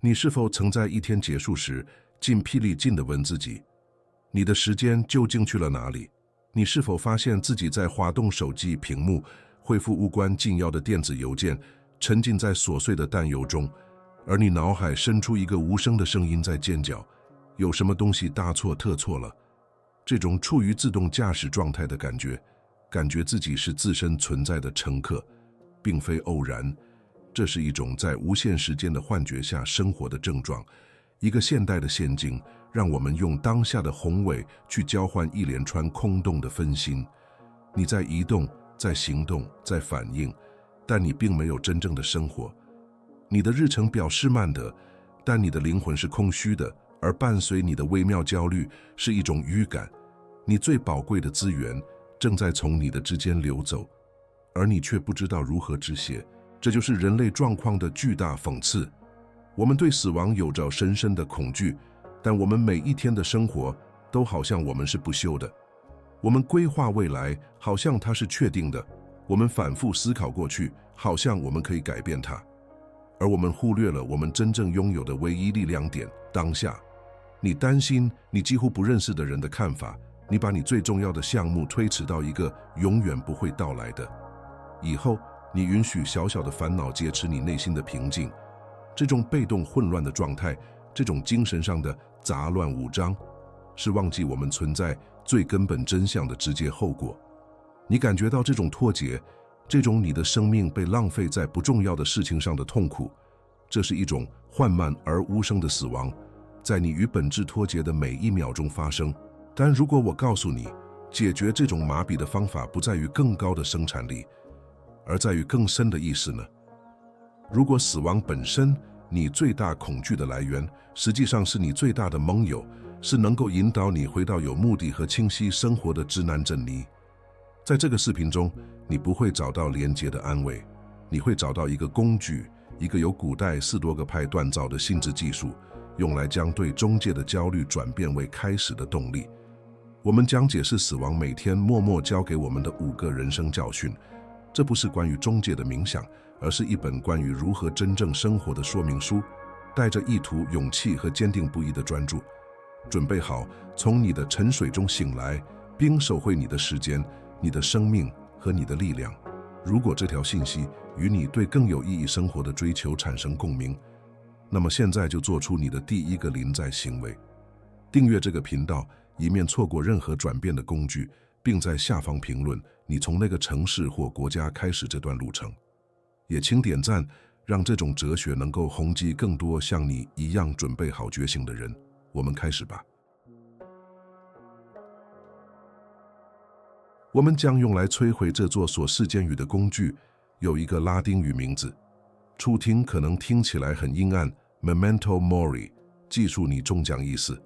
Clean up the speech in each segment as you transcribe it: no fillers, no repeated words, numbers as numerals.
你是否曾在一天结束时筋疲力尽地问自己，你的时间究竟去了哪里？你是否发现自己在滑动手机屏幕，回复无关紧要的电子邮件，沉浸在琐碎的担忧中，而你脑海深处一个无声的声音在尖叫，有什么东西大错特错了？这种处于自动驾驶状态的感觉自己是自身存在的乘客，并非偶然。这是一种在无限时间的幻觉下生活的症状，一个现代的陷阱，让我们用当下的宏伟去交换一连串空洞的分心。你在移动，在行动，在反应，但你并没有真正的生活。你的日程表是慢的，但你的灵魂是空虚的，而伴随你的微妙焦虑是一种预感。你最宝贵的资源正在从你的之间流走，而你却不知道如何止血。这就是人类状况的巨大讽刺。我们对死亡有着深深的恐惧，但我们每一天的生活都好像我们是不朽的。我们规划未来，好像它是确定的；我们反复思考过去，好像我们可以改变它。而我们忽略了我们真正拥有的唯一力量点——当下。你担心你几乎不认识的人的看法，你把你最重要的项目推迟到一个永远不会到来的以后，你允许小小的烦恼劫持你内心的平静。这种被动混乱的状态，这种精神上的杂乱无章，是忘记我们存在最根本真相的直接后果。你感觉到这种脱节，这种你的生命被浪费在不重要的事情上的痛苦，这是一种缓慢而无声的死亡，在你与本质脱节的每一秒钟发生。但如果我告诉你，解决这种麻痹的方法不在于更高的生产力，而在于更深的意识呢？如果死亡本身，你最大恐惧的来源，实际上是你最大的盟友，是能够引导你回到有目的和清晰生活的指南针里。在这个视频中，你不会找到连结的安慰，你会找到一个工具，一个由古代斯多葛派锻造的心智技术，用来将对中介的焦虑转变为开始的动力。我们将解释死亡每天默默教给我们的5个人生教训。这不是关于中介的冥想，而是一本关于如何真正生活的说明书，带着意图、勇气和坚定不移的专注。准备好从你的沉睡中醒来，并守会你的时间、你的生命和你的力量。如果这条信息与你对更有意义生活的追求产生共鸣，那么现在就做出你的第一个临在行为。订阅这个频道，以免错过任何转变的工具，并在下方评论你从那个城市或国家开始这段路程。也请点赞，让这种哲学能够轰击更多像你一样准备好觉醒的人。我们开始吧。我们将用来摧毁这座所世间语的工具有一个拉丁语名字，初听可能听起来很阴暗 ，Memento Mori， 记住你终将已死。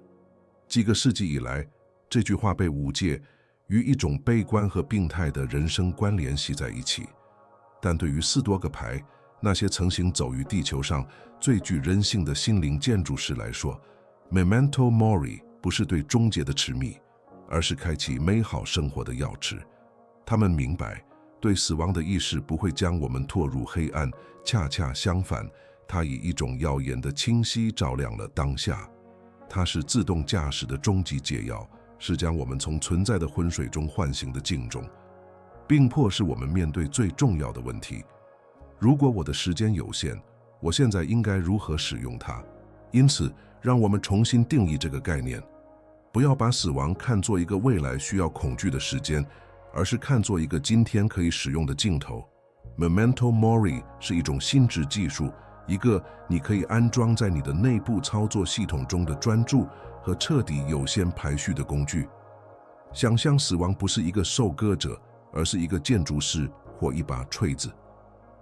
几个世纪以来，这句话被5界与一种悲观和病态的人生观联系在一起。但对于斯多葛派那些曾行走于地球上最具人性的心灵建筑师来说， Memento Mori 不是对终结的痴迷，而是开启美好生活的钥匙。他们明白，对死亡的意识不会将我们拖入黑暗，恰恰相反，它以一种耀眼的清晰照亮了当下。它是自动驾驶的终极解药，是将我们从存在的昏睡中唤醒的警钟，并迫使我们面对最重要的问题：如果我的时间有限，我现在应该如何使用它？因此，让我们重新定义这个概念，不要把死亡看作一个未来需要恐惧的时间，而是看作一个今天可以使用的镜头。Memento Mori 是一种心智技术，一个你可以安装在你的内部操作系统中的专注和彻底有限排序的工具。想象死亡不是一个受割者，而是一个建筑师或一把锤子。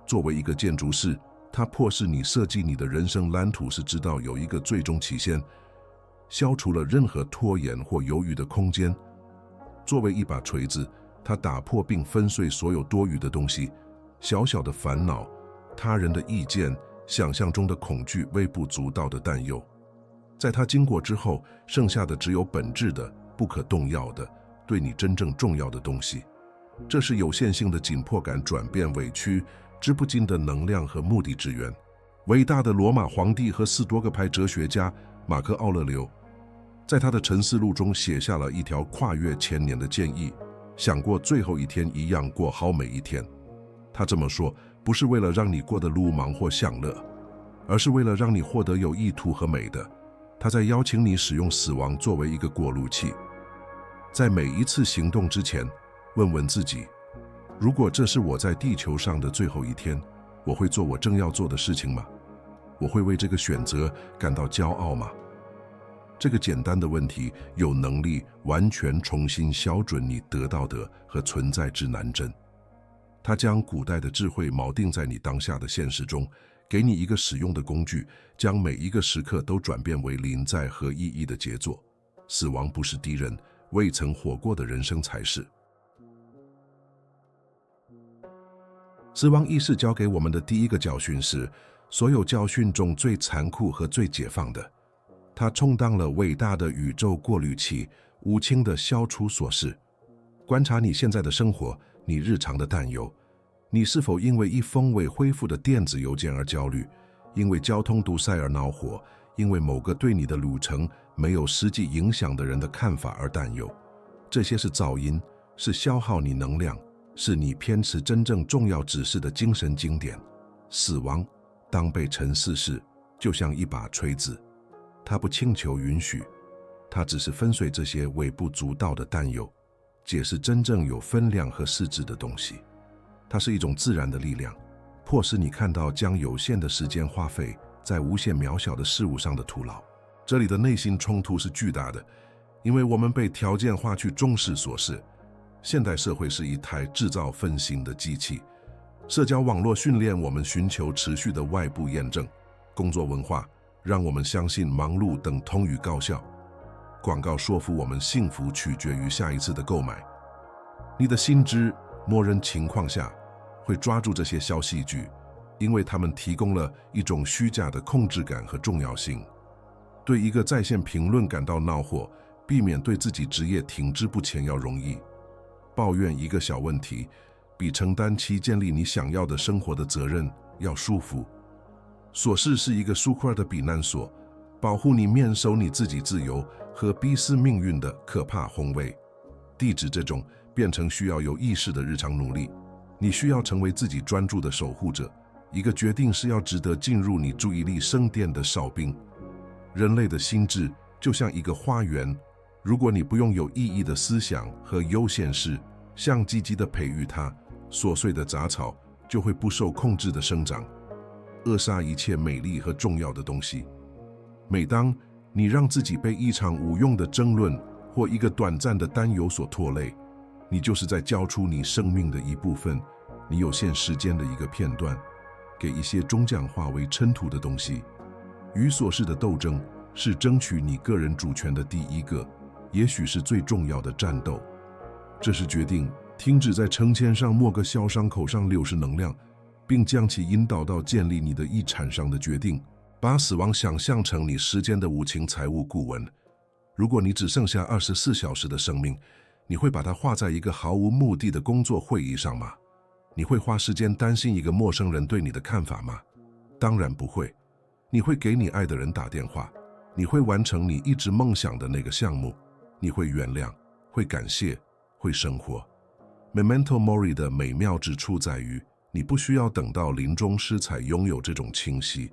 作为一个建筑师，它迫使你设计你的人生蓝图是知道有一个最终期限，消除了任何拖延或犹豫的空间。作为一把锤子，它打破并粉碎所有多余的东西，小小的烦恼、他人的意见、想象中的恐惧、微不足道的担忧。在它经过之后，剩下的只有本质的、不可动摇的、对你真正重要的东西。这是有限性的紧迫感转变委屈、织不尽的能量和目的之源。伟大的罗马皇帝和10多个派哲学家马克·奥勒留，在他的沉思录中写下了一条跨越1000年的建议：想过最后一天一样过好每一天。他这么说，不是为了让你过得鲁莽或享乐，而是为了让你获得有意图和美的。他在邀请你使用死亡作为一个过路器，在每一次行动之前，问问自己：如果这是我在地球上的最后一天，我会做我正要做的事情吗？我会为这个选择感到骄傲吗？这个简单的问题有能力完全重新校准你得到的和存在之难症。它将古代的智慧锚定在你当下的现实中，给你一个使用的工具，将每一个时刻都转变为临在和意义的杰作。死亡不是敌人，未曾活过的人生才是。死亡意识教给我们的第一个教训是所有教训中最残酷和最解放的。它充当了伟大的宇宙过滤器，无情地消除琐事。观察你现在的生活，你日常的担忧，你是否因为一封未恢复的电子邮件而焦虑，因为交通堵塞而恼火，因为某个对你的旅程没有实际影响的人的看法而担忧？这些是噪音，是消耗你能量，是你偏持真正重要指示的精神经典。死亡当被沉思时，就像一把锤子，它不请求允许，它只是粉碎这些微不足道的担忧，解释真正有分量和实质的东西。它是一种自然的力量，迫使你看到将有限的时间花费在无限渺小的事物上的徒劳。这里的内心冲突是巨大的，因为我们被条件化去重视琐事。现代社会是一台制造分心的机器，社交网络训练我们寻求持续的外部验证，工作文化让我们相信忙碌等同于高效，广告说服我们幸福取决于下一次的购买。你的心智默认情况下会抓住这些小戏剧，因为它们提供了一种虚假的控制感和重要性。对一个在线评论感到恼火，避免对自己职业停滞不前要容易。抱怨一个小问题，比承担起建立你想要的生活的责任要舒服。琐事是一个舒克的避难所，保护你免受你自己自由和逼死命运的可怕宏伟。地址这种变成需要有意识的日常努力，你需要成为自己专注的守护者。一个决定是要值得进入你注意力圣殿的哨兵。人类的心智就像一个花园，如果你不用有意义的思想和优先事，像积极地培育它，琐碎的杂草就会不受控制地生长，扼杀一切美丽和重要的东西。每当你让自己被一场无用的争论或一个短暂的担忧所拖累，你就是在交出你生命的一部分，你有限时间的一个片段，给一些终将化为尘土的东西。与琐事的斗争是争取你个人主权的第一个，也许是最重要的战斗。这是决定停止在成千上某个小伤口上流失能量，并将其引导到建立你的遗产上的决定。把死亡想象成你时间的无情财务顾问。如果你只剩下24小时的生命，你会把它花在一个毫无目的的工作会议上吗？你会花时间担心一个陌生人对你的看法吗？当然不会。你会给你爱的人打电话，你会完成你一直梦想的那个项目，你会原谅，会感谢，会生活。Memento Mori 的美妙之处在于，你不需要等到临终时才拥有这种清晰，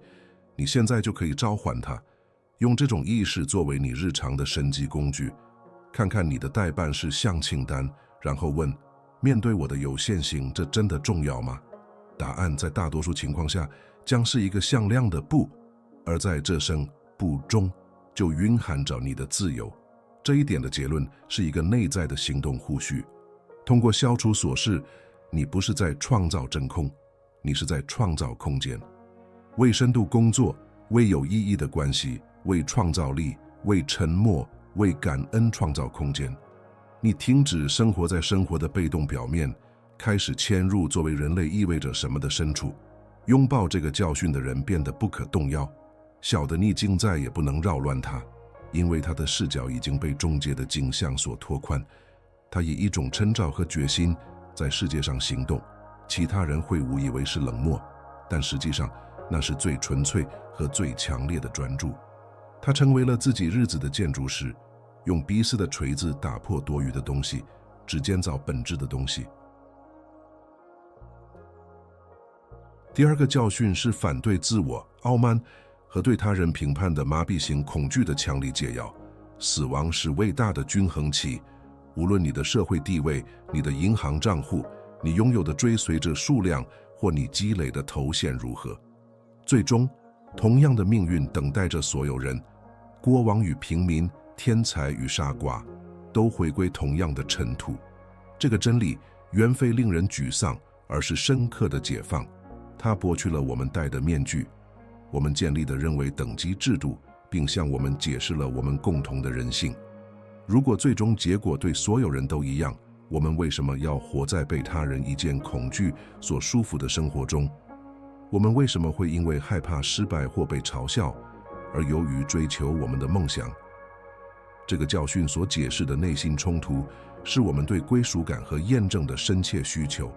你现在就可以召唤它，用这种意识作为你日常的神级工具。看看你的待办事项清单，然后问：面对我的有限性，这真的重要吗？答案在大多数情况下将是一个向量的不，而在这声不中就蕴含着你的自由。这一点的结论是一个内在的行动呼吁。通过消除琐事，你不是在创造真空，你是在创造空间。为深度工作，为有意义的关系，为创造力，为沉默，为感恩创造空间。你停止生活在生活的被动表面，开始迁入作为人类意味着什么的深处。拥抱这个教训的人变得不可动摇，小的逆境再也不能扰乱他，因为他的视角已经被终结的景象所拓宽。他以一种称召和决心在世界上行动，其他人会误以为是冷漠，但实际上那是最纯粹和最强烈的专注。他成为了自己日子的建筑师，用逼似的锤子打破多余的东西，只建造本质的东西。第二个教训是反对自我傲慢和对他人评判的麻痹型恐惧的强力解药。死亡是伟大的均衡器，无论你的社会地位、你的银行账户、你拥有的追随者数量或你积累的头衔如何，最终同样的命运等待着所有人。国王与平民，天才与傻瓜，都回归同样的尘土。这个真理远非令人沮丧，而是深刻的解放。它剥去了我们戴的面具，我们建立的认为等级制度，并向我们解释了我们共同的人性。如果最终结果对所有人都一样，我们为什么要活在被他人一见恐惧所束缚的生活中？我们为什么会因为害怕失败或被嘲笑，而由于追求我们的梦想？这个教训所解释的内心冲突，是我们对归属感和验证的深切需求。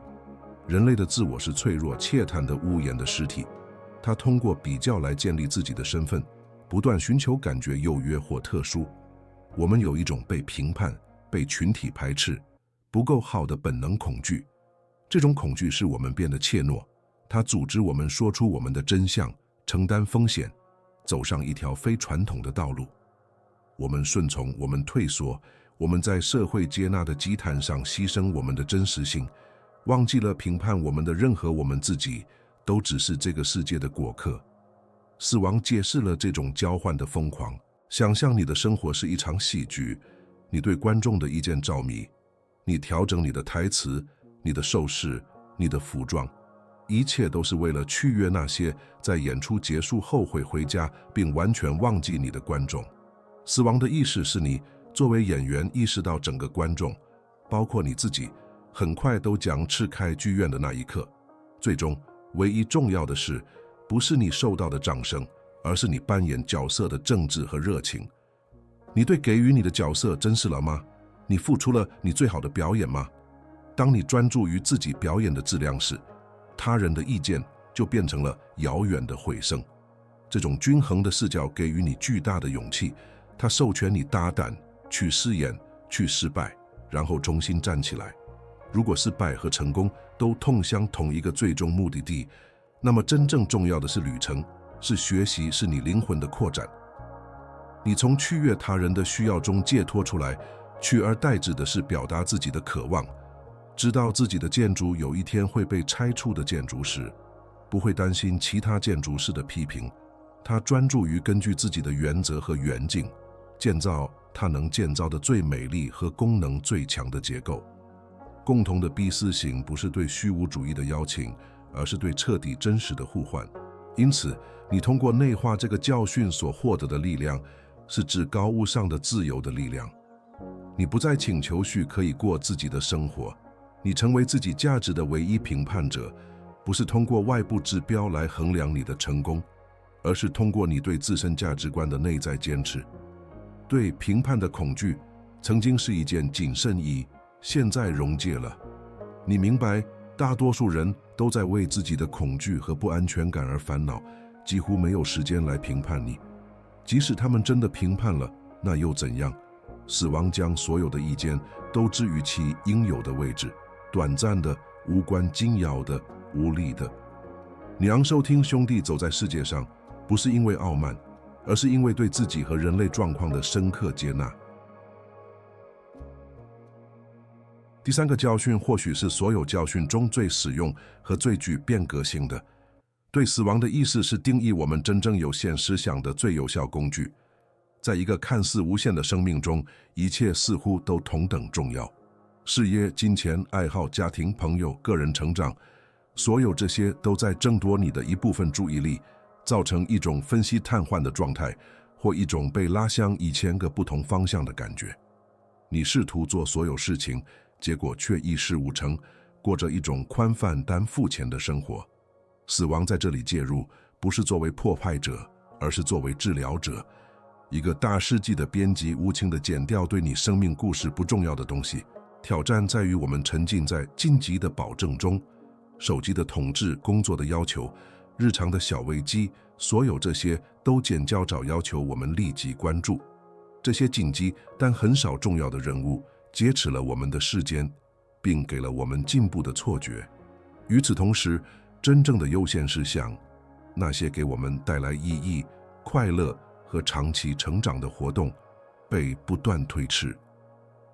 人类的自我是脆弱、怯袒的屋檐的尸体，它通过比较来建立自己的身份，不断寻求感觉优越或特殊。我们有一种被评判、被群体排斥、不够好的本能恐惧。这种恐惧使我们变得怯懦，它阻止我们说出我们的真相，承担风险，走上一条非传统的道路。我们顺从，我们退缩，我们在社会接纳的基坛上牺牲我们的真实性，忘记了评判我们的任何我们自己都只是这个世界的过客。死亡解释了这种交换的疯狂。想象你的生活是一场喜剧，你对观众的意见着迷，你调整你的台词、你的手势、你的服装，一切都是为了取悦那些在演出结束后会回家并完全忘记你的观众。死亡的意识是你作为演员意识到整个观众，包括你自己，很快都将斥开剧院的那一刻。最终，唯一重要的是，不是你受到的掌声，而是你扮演角色的政治和热情。你对给予你的角色真实了吗？你付出了你最好的表演吗？当你专注于自己表演的质量时，他人的意见就变成了遥远的回声。这种均衡的视角给予你巨大的勇气，它授权你大胆去试验，去失败，然后重新站起来。如果失败和成功都通向同一个最终目的地，那么真正重要的是旅程，是学习，是你灵魂的扩展。你从取悦他人的需要中解脱出来，取而代之的是表达自己的渴望。知道自己的建筑有一天会被拆除的建筑师，不会担心其他建筑师的批评，他专注于根据自己的原则和远景，建造他能建造的最美丽和功能最强的结构。共同的逼思型不是对虚无主义的邀请，而是对彻底真实的互换。因此，你通过内化这个教训所获得的力量，是至高无上的自由的力量。你不再请求许可以过自己的生活，你成为自己价值的唯一评判者，不是通过外部指标来衡量你的成功，而是通过你对自身价值观的内在坚持。对评判的恐惧曾经是一件谨慎衣，现在溶解了。你明白，大多数人都在为自己的恐惧和不安全感而烦恼，几乎没有时间来评判你。即使他们真的评判了，那又怎样？死亡将所有的意见都置于其应有的位置，短暂的、无关紧要的、无力的。你让收听兄弟走在世界上，不是因为傲慢，而是因为对自己和人类状况的深刻接纳。第三个教训或许是所有教训中最实用和最具变革性的。对死亡的意识是定义我们真正有限思想的最有效工具。在一个看似无限的生命中，一切似乎都同等重要。事业、金钱、爱好、家庭、朋友、个人成长，所有这些都在争夺你的一部分注意力，造成一种分析瘫痪的状态，或一种被拉向1000个不同方向的感觉。你试图做所有事情，结果却一事无成，过着一种宽泛但肤浅的生活。死亡在这里介入，不是作为破坏者，而是作为治疗者。一个大世纪的编辑无情地剪掉对你生命故事不重要的东西。挑战在于我们沉浸在晋级的保证中，手机的统治、工作的要求、日常的小危机，所有这些都简教找要求我们立即关注。这些紧急但很少重要的任务，劫持了我们的时间，并给了我们进步的错觉。与此同时，真正的优先事项，那些给我们带来意义、快乐和长期成长的活动，被不断推迟。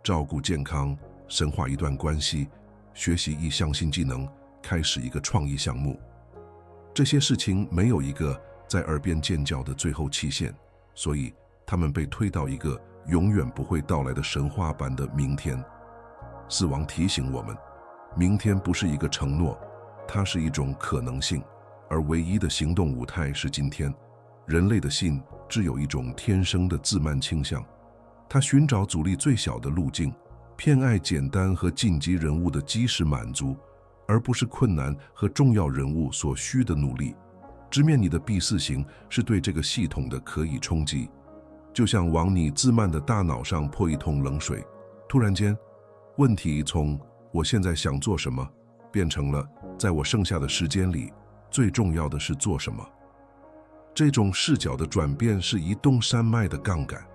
照顾健康，深化一段关系，学习一项新技能，开始一个创意项目，这些事情没有一个在耳边尖叫的最后期限，所以他们被推到一个永远不会到来的神话般的明天。死亡提醒我们，明天不是一个承诺，它是一种可能性，而唯一的行动舞台是今天。人类的心只有一种天生的自慢倾向，它寻找阻力最小的路径，偏爱简单和紧急人物的即时满足，而不是困难和重要人物所需的努力。直面你的B4型是对这个系统的可以冲击，就像往你自慢的大脑上泼一桶冷水。突然间，问题从我现在想做什么，变成了在我剩下的时间里，最重要的是做什么。这种视角的转变是移动山脉的杠杆，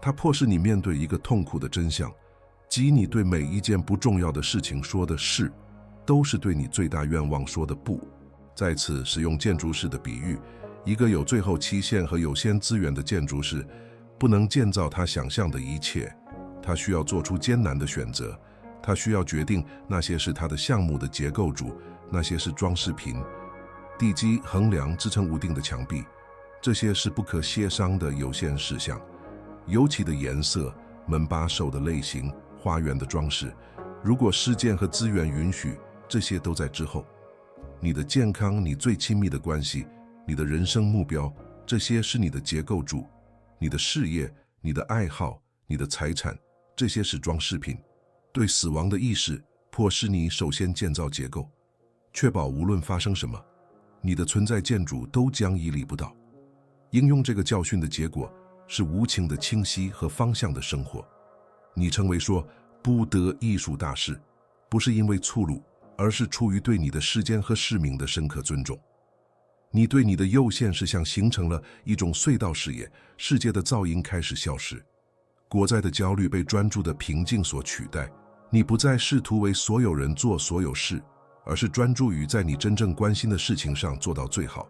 它迫使你面对一个痛苦的真相，即你对每一件不重要的事情说的是，都是对你最大愿望说的不。再次使用建筑师的比喻，一个有最后期限和有限资源的建筑师，不能建造他想象的一切，他需要做出艰难的选择，他需要决定那些是他的项目的结构主，那些是装饰品、地基、横梁、支撑屋顶的墙壁，这些是不可协商的有限事项。油漆的颜色、门把手的类型、花园的装饰，如果时间和资源允许，这些都在之后。你的健康，你最亲密的关系，你的人生目标，这些是你的结构主。你的事业、你的爱好、你的财产，这些是装饰品。对死亡的意识迫使你首先建造结构，确保无论发生什么，你的存在建筑都将屹立不倒。应用这个教训的结果是无情的清晰和方向的生活。你成为说不得艺术大师，不是因为粗鲁，而是出于对你的时间和使命的深刻尊重。你对你的优先事项形成了一种隧道视野，世界的噪音开始消失，国在的焦虑被专注的平静所取代。你不再试图为所有人做所有事，而是专注于在你真正关心的事情上做到最好。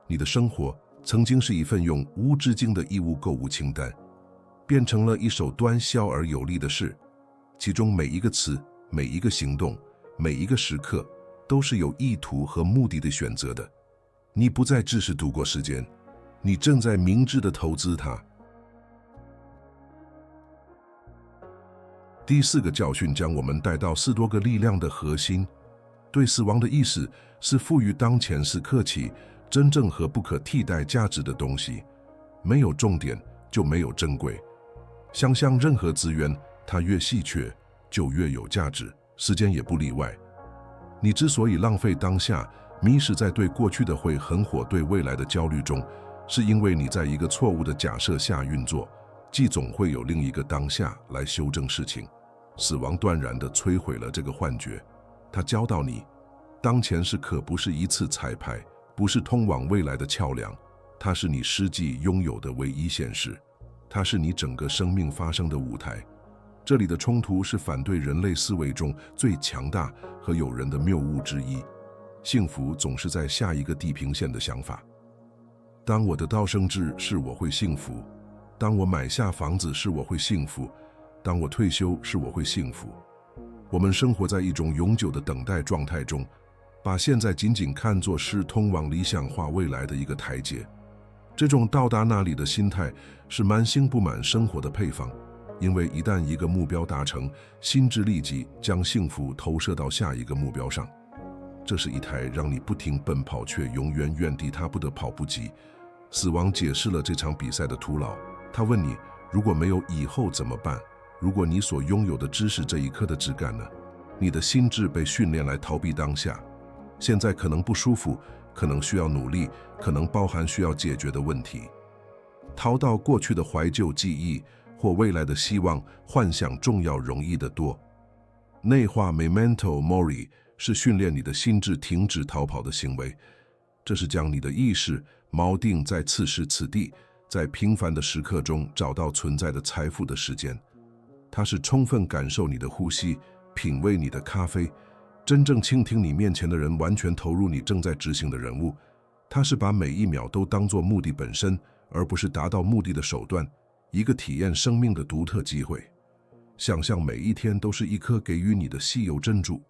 你的生活曾经是一份用无止境的义务购物清单，变成了一首端详而有力的诗，其中每一个词、每一个行动、每一个时刻都是有意图和目的的选择的。你不再只是度过时间，你正在明智地投资它。第4个教训将我们带到4多个力量的核心。对死亡的意识是赋予当前时刻起真正和不可替代价值的东西。没有重点就没有珍贵。想象任何资源，它越稀缺就越有价值，时间也不例外。你之所以浪费当下，迷失在对过去的会很火、对未来的焦虑中，是因为你在一个错误的假设下运作，即总会有另一个当下来修正事情。死亡断然地摧毁了这个幻觉，它教导你，当前时刻不是一次彩排，不是通往未来的桥梁，它是你实际拥有的唯一现实，它是你整个生命发生的舞台。这里的冲突是反对人类思维中最强大和诱人的谬误之一。幸福总是在下一个地平线的想法。当我得到升职是我会幸福，当我买下房子是我会幸福，当我退休是我会幸福。我们生活在一种永久的等待状态中，把现在仅仅看作是通往理想化未来的一个台阶。这种到达那里的心态是满心不满生活的配方，因为一旦一个目标达成，心智立即将幸福投射到下一个目标上。这是一台让你不停奔跑却永远原地踏步的跑步机。死亡解释了这场比赛的徒劳。他问你，如果没有以后怎么办？如果你所拥有的知识这一刻的质感呢？你的心智被训练来逃避当下，现在可能不舒服，可能需要努力，可能包含需要解决的问题。逃到过去的怀旧记忆或未来的希望幻想重要容易得多。内化 memento mori 是训练你的心智停止逃跑的行为。这是将你的意识锚定在此时此地，在平凡的时刻中找到存在的财富的时间。它是充分感受你的呼吸，品味你的咖啡，真正倾听你面前的人，完全投入你正在执行的任务。它是把每一秒都当作目的本身，而不是达到目的的手段，一个体验生命的独特机会。想象每一天都是一颗给予你的稀有珍珠，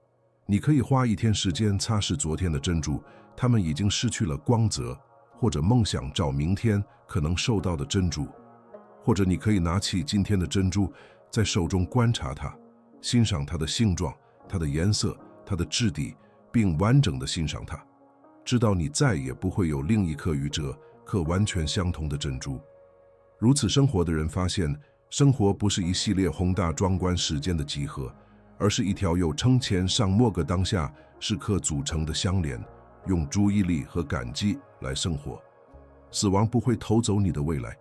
你可以花一天时间擦拭昨天的珍珠，它们已经失去了光泽，或者梦想找明天可能受到的珍珠，或者你可以拿起今天的珍珠，在手中观察它，欣赏它的形状、它的颜色、它的质地，并完整地欣赏它，直到你再也不会有另一颗与这颗完全相同的珍珠。如此生活的人发现，生活不是一系列宏大壮观事件的集合，而是一条由成千上万个当下时刻组成的相连，用注意力和感激来生活。死亡不会偷走你的未来，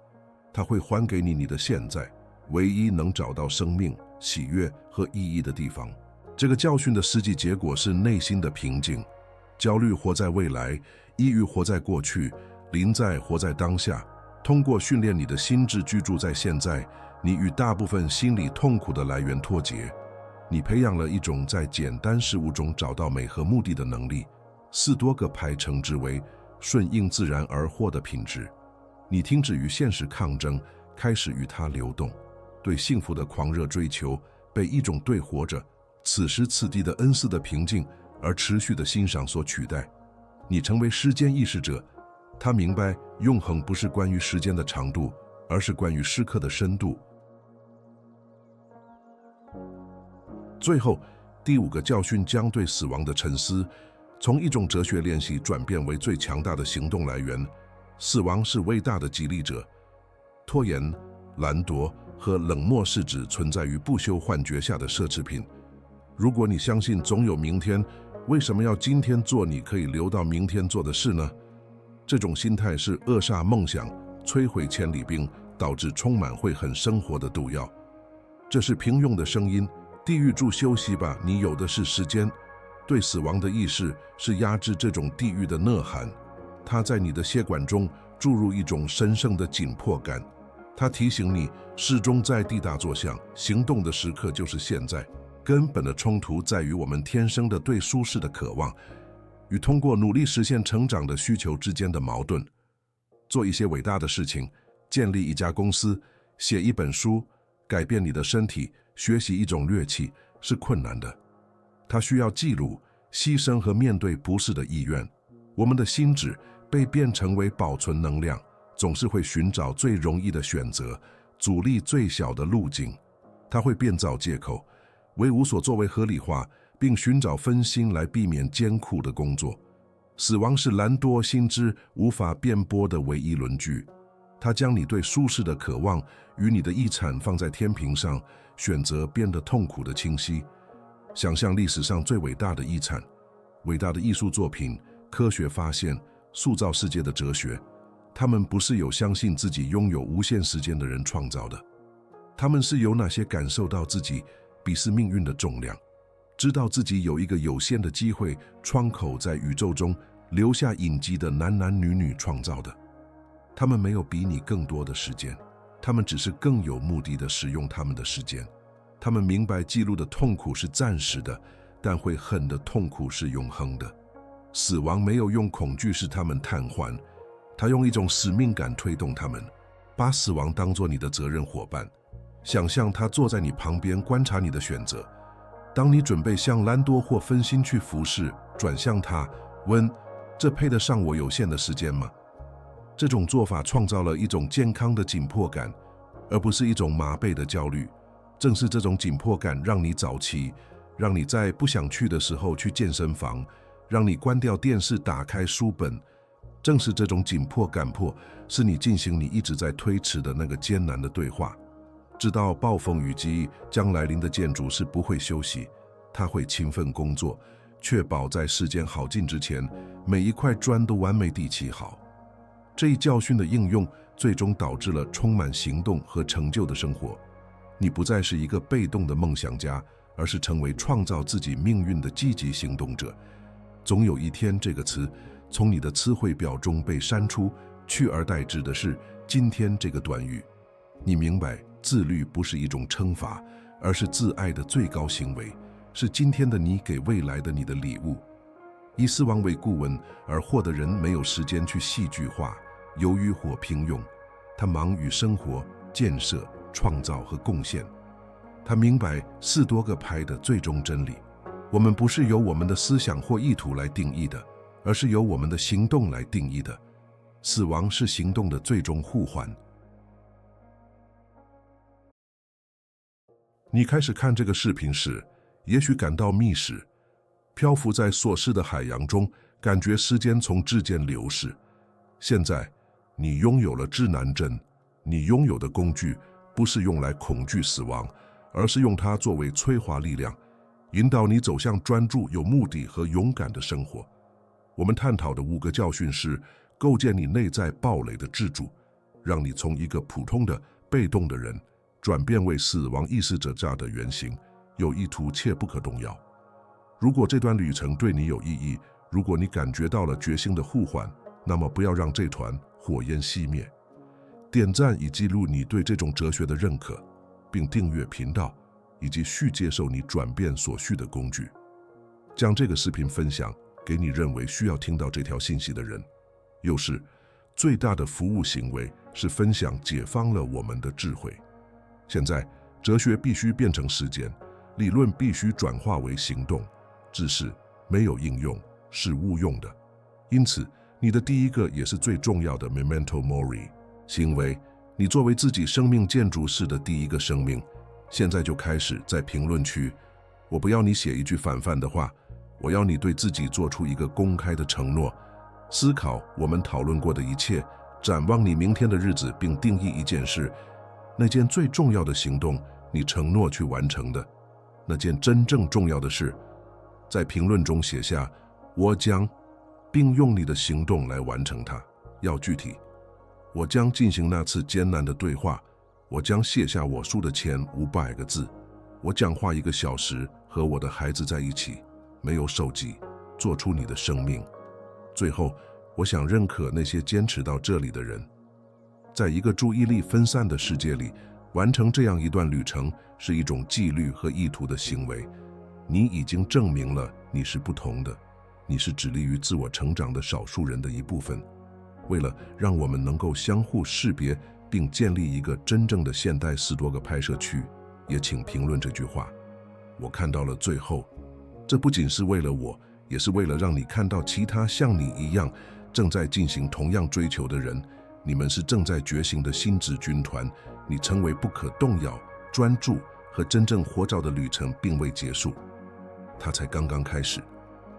它会还给你你的现在，唯一能找到生命、喜悦和意义的地方。这个教训的实际结果是内心的平静。焦虑活在未来，抑郁活在过去，临在活在当下。通过训练你的心智居住在现在，你与大部分心理痛苦的来源脱节。你培养了一种在简单事物中找到美和目的的能力，多个排称之为顺应自然而获的品质。你停止与现实抗争，开始与它流动。对幸福的狂热追求被一种对活着此时此地的恩赐的平静而持续的欣赏所取代。你成为时间意识者，他明白永恒不是关于时间的长度，而是关于时刻的深度。最后，第5个教训将对死亡的沉思，从一种哲学练习转变为最强大的行动来源。死亡是伟大的激励者。拖延、懒惰和冷漠是指存在于不朽幻觉下的奢侈品。如果你相信总有明天，为什么要今天做你可以留到明天做的事呢？这种心态是扼杀梦想、摧毁千里兵，导致充满悔恨生活的毒药。这是平庸的声音，地狱住休息吧，你有的是时间。对死亡的意识是压制这种地狱的呐喊，它在你的血管中注入一种神圣的紧迫感，它提醒你始终在地大作响，行动的时刻就是现在。根本的冲突在于我们天生的对舒适的渴望与通过努力实现成长的需求之间的矛盾。做一些伟大的事情，建立一家公司，写一本书，改变你的身体，学习一种乐器，是困难的。它需要记录、牺牲和面对不适的意愿。我们的心智被变成为保存能量，总是会寻找最容易的选择，阻力最小的路径。它会编造借口，为无所作为合理化，并寻找分心来避免艰苦的工作。死亡是懒惰心智无法辩驳的唯一论据。它将你对舒适的渴望与你的遗产放在天平上，选择变得痛苦的清晰。想象历史上最伟大的遗产，伟大的艺术作品、科学发现、塑造世界的哲学，他们不是由相信自己拥有无限时间的人创造的，他们是由那些感受到自己鄙视命运的重量，知道自己有一个有限的机会窗口在宇宙中留下印记的男男女女创造的。他们没有比你更多的时间，他们只是更有目的地使用他们的时间。他们明白记录的痛苦是暂时的，但会恨的痛苦是永恒的。死亡没有用恐惧使他们瘫痪，他用一种使命感推动他们。把死亡当作你的责任伙伴，想象他坐在你旁边观察你的选择。当你准备向懒惰或分心去服侍，转向他，问：这配得上我有限的时间吗？这种做法创造了一种健康的紧迫感，而不是一种麻痹的焦虑。正是这种紧迫感让你早起，让你在不想去的时候去健身房，让你关掉电视，打开书本。正是这种紧迫感迫，使你进行你一直在推迟的那个艰难的对话。知道暴风雨即将来临的建筑是不会休息，它会勤奋工作，确保在时间耗尽之前，每一块砖都完美地砌好。这一教训的应用，最终导致了充满行动和成就的生活。你不再是一个被动的梦想家，而是成为创造自己命运的积极行动者。总有一天，这个词从你的词汇表中被删除，取而代之的是今天这个短语。你明白，自律不是一种惩罚，而是自爱的最高行为，是今天的你给未来的你的礼物。以死亡为顾问而活的人没有时间去戏剧化、忧郁或平庸，他忙于生活、建设、创造和贡献。他明白4多个派的最终真理：我们不是由我们的思想或意图来定义的，而是由我们的行动来定义的。死亡是行动的最终互换。你开始看这个视频时，也许感到迷失，漂浮在琐事的海洋中，感觉时间从指尖流逝。现在，你拥有了指南针，你拥有的工具不是用来恐惧死亡，而是用它作为催化力量，引导你走向专注、有目的和勇敢的生活。我们探讨的5个教训是构建你内在堡垒的支柱，让你从一个普通的、被动的人转变为死亡意识者的原型，有意图且不可动摇。如果这段旅程对你有意义，如果你感觉到了决心的互换，那么不要让这团火焰熄灭。点赞以记录你对这种哲学的认可，并订阅频道，以及续接受你转变所需的工具。将这个视频分享给你认为需要听到这条信息的人。有时，最大的服务行为是分享解放了我们的智慧。现在，哲学必须变成实践，理论必须转化为行动。知识没有应用是无用的。因此，你的第一个也是最重要的 memento mori 行为，你作为自己生命建筑师的第一个生命，现在就开始在评论区。我不要你写一句反叛的话，我要你对自己做出一个公开的承诺，思考我们讨论过的一切，展望你明天的日子，并定义一件事，那件最重要的行动，你承诺去完成的，那件真正重要的事。在评论中写下我将，并用你的行动来完成它。要具体，我将进行那次艰难的对话，我将写下我输的前500个字，我将花1个小时和我的孩子在一起，没有手机，做出你的生命。最后，我想认可那些坚持到这里的人。在一个注意力分散的世界里，完成这样一段旅程是一种纪律和意图的行为。你已经证明了你是不同的，你是致力于自我成长的少数人的一部分。为了让我们能够相互识别并建立一个真正的现代4多个拍摄区，也请评论这句话：我看到了最后。这不仅是为了我，也是为了让你看到其他像你一样正在进行同样追求的人。你们是正在觉醒的心智军团，你成为不可动摇、专注和真正活着的旅程并未结束，它才刚刚开始。